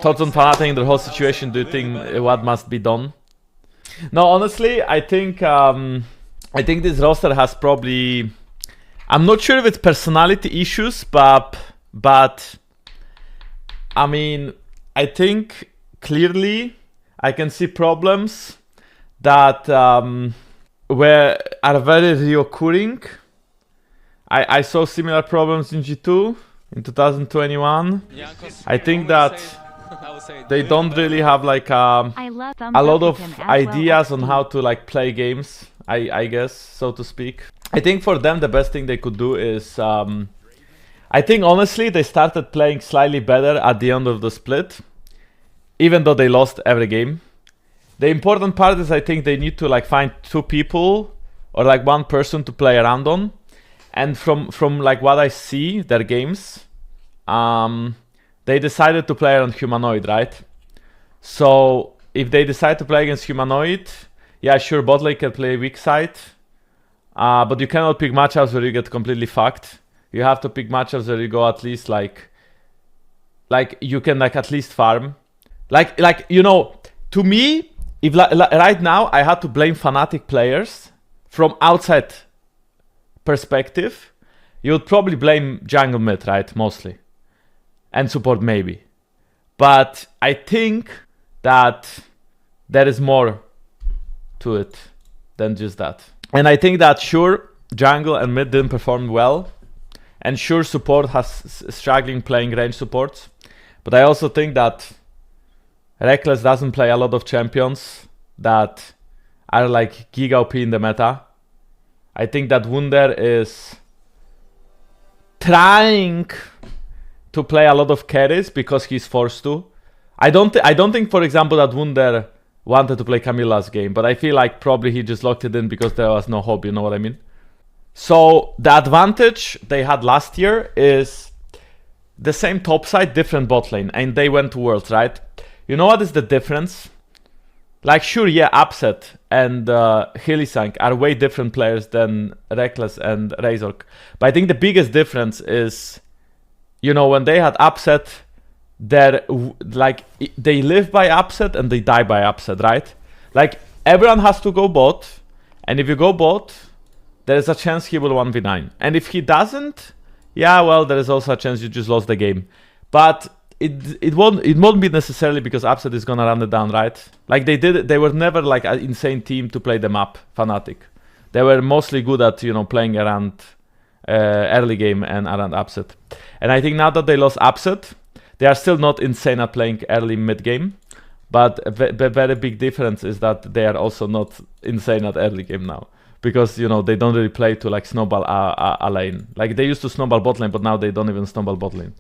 thoughts on Fnatic and the whole situation? Do you think what must be done? No, honestly, I think this roster has probably. I'm not sure if it's personality issues, but I mean, I think clearly I can see problems that are very reoccurring. I saw similar problems in G2 in 2021. I think that they don't really have like a lot of ideas on how to like play games, I guess, so to speak. I think for them the best thing they could do is I think honestly they started playing slightly better at the end of the split, even though they lost every game. The important part is I think they need to like find 2 people or like 1 person to play around on. And from like what I see their games, they decided to play on Humanoid, right? So if they decide to play against Humanoid, yeah, sure, bot lane can play weak side, but you cannot pick matchups where you get completely fucked. You have to pick matchups where you go at least like you can like at least farm. Like you know, to me, if right now I had to blame Fnatic players from outside perspective, you would probably blame jungle mid, right? Mostly. And support maybe. But I think that there is more to it than just that. And I think that sure, jungle and mid didn't perform well. And sure, support has struggling playing range supports. But I also think that rekkles doesn't play a lot of champions that are like giga OP in the meta. I think that Wunder is trying to play a lot of carries because he's forced to. I don't think, for example, that Wunder wanted to play Camilla's game, but I feel like probably he just locked it in because there was no hope, you know what I mean? So the advantage they had last year is the same top side, different bot lane, and they went to Worlds, right? You know what is the difference? Like, sure, yeah, Upset and Hillisang are way different players than rekkles and Razork. But I think the biggest difference is, you know, when they had Upset, they live by Upset and they die by Upset, right? Like, everyone has to go bot, and if you go bot, there is a chance he will 1v9. And if he doesn't, yeah, well, there is also a chance you just lost the game. But it won't be necessarily because Upset is gonna run it down, right? Like they were never like an insane team to play them up, Fnatic. They were mostly good at, you know, playing around early game and around Upset. And I think now that they lost Upset, they are still not insane at playing early mid game. But the very big difference is that they are also not insane at early game now. Because, you know, they don't really play to like snowball a lane. Like they used to snowball bot lane, but now they don't even snowball bot lane.